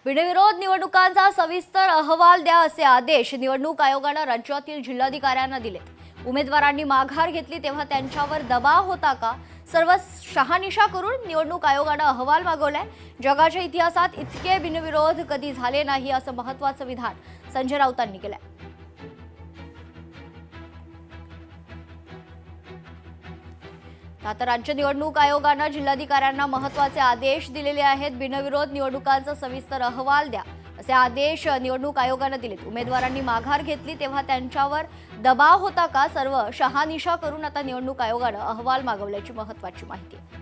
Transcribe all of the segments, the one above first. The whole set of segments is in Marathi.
बिनविरोध निवडणुकांचा सविस्तर अहवाल द्या असे आदेश निवडणूक आयोगाने राज्यातील जिल्हाधिकाऱ्यांना दिले। उमेदवारांनी माघार घेतली तेव्हा त्यांच्यावर दबाव होता का, सर्व शहानिशा करून निवडणूक आयोगाने अहवाल मागवलाय। जगाच्या इतिहासात इतके बिनविरोध कधी झाले नाही असं महत्त्वाचं विधान संजय राऊतांनी केलंय। आता राज्य निवडणूक आयोगाने जिल्हाधिकाऱ्यांना महत्त्वाचे आदेश दिलेले आहेत। बिनविरोध निवडणुकांचा सविस्तर अहवाल द्या असे आदेश निवडणूक आयोगाने दिलेत। उमेदवारांनी माघार घेतली तेव्हा त्यांच्यावर दबाव होता का, सर्व शहानिशा करून आता निवडणूक आयोगाने अहवाल मागवल्याची महत्त्वाची माहिती आहे।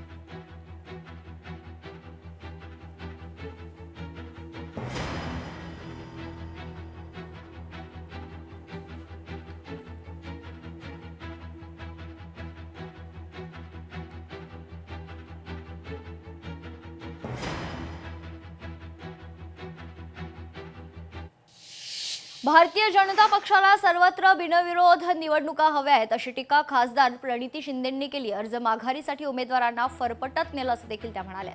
भारतीय जनता पक्षाला सर्वत्र बिनविरोध निवडणुका हव्या आहेत अशी टीका खासदार प्रणिती शिंदेंनी केली। अर्ज माघारीसाठी उमेदवारांना फरफटत नेलं असं देखील त्या म्हणाल्या।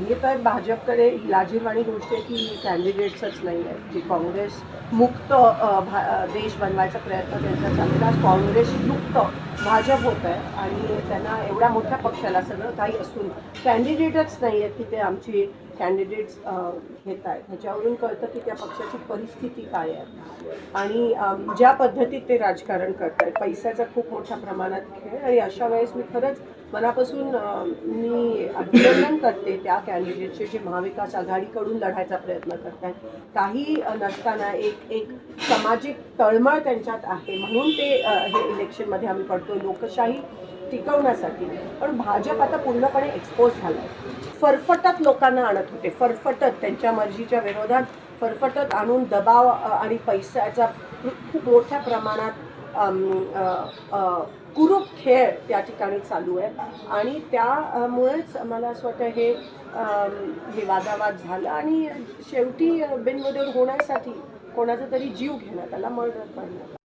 ये तर भाजपकडे लाजिरवाणी गोष्ट आहे की कॅन्डिडेट्सच नाही आहेत, जी काँग्रेस मुक्त देश बनवायचा प्रयत्न त्यांचा चाललेला, काँग्रेस युक्त भाजप होत आहे आणि त्यांना एवढ्या मोठ्या पक्षाला सगळं काही असून कॅन्डिडेटच नाही आहेत की ते आमची कॅन्डिडेट्स घेत आहेत। ह्याच्यावरून कळतं की त्या पक्षाची परिस्थिती काय आहे आणि ज्या पद्धतीत ते राजकारण करत आहेत, पैशाचा खूप मोठ्या प्रमाणात खेळ। आणि अशा वेळेस मी खरंच मनापासून मी अभिनंदन करते त्या कॅन्डिडेटचे जे महाविकास आघाडीकडून लढायचा प्रयत्न करत आहेत। काही नसताना एक सामाजिक तळमळ त्यांच्यात आहे म्हणून ते हे इलेक्शनमध्ये आम्ही पडतो लोकशाही टिकवण्यासाठी। पण भाजप आता पूर्णपणे एक्सपोज झालं आहे। फरफटत लोकांना आणत होते, फरफटत त्यांच्या मर्जीच्या विरोधात फरफटत आणून दबाव आणि पैशाचा खूप मोठ्या प्रमाणात कुरूप खेळ त्या ठिकाणी चालू आहे आणि त्यामुळेच मला असं वाटतं हे वादावाद झालं आणि शेवटी बिनविरोध होण्यासाठी कोणाचा तरी जीव घेण्यात आला, मर्डर करण्यात।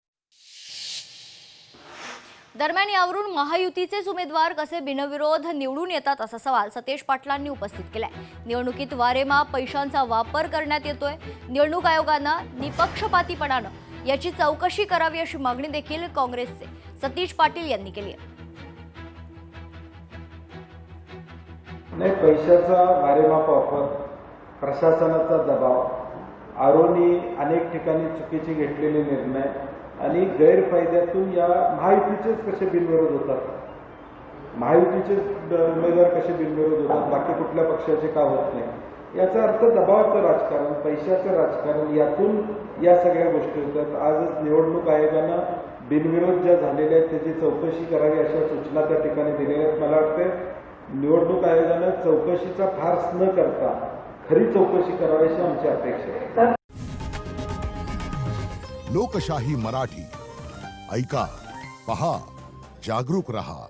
दरम्यान यावरून महायुतीचेच उमेदवार कसे बिनविरोध निवडून येतात असा सवाल सतेज पाटलांनी उपस्थित केलाय। निवडणुकीत वारेमाप पैशांचा वापर करण्यात येतोय। निवडणूक आयोगानं निपक्षपातीपणानं याची चौकशी करावी अशी मागणी देखील काँग्रेसचे सतीश पाटील यांनी केली आहे। नाही, पैशाचा वारेमाप वापर, प्रशासनाचा दबाव, आरोनी अनेक ठिकाणी चुकीचे घेतलेले निर्णय आणि गैरफायद्यातून या महायुतीचेच कसे बिनविरोध होतात, महायुतीचे उमेदवार कसे बिनविरोध होतात, बाकी कुठल्या पक्षाचे का होत नाही, याचा अर्थ दबावाचं राजकारण, पैशाचं राजकारण, यातून या सगळ्या गोष्टी होतात। आजच निवडणूक आयोगानं बिनविरोध ज्या झालेल्या आहेत त्याची चौकशी करावी अशा सूचना त्या ठिकाणी दिलेल्या आहेत। मला वाटतं निवडणूक आयोगानं चौकशीचा फार्स न करता खरी चौकशी करावी अशी आमची अपेक्षा आहे। लोकशाही मराठी ऐका, पहा, जागरूक रहा।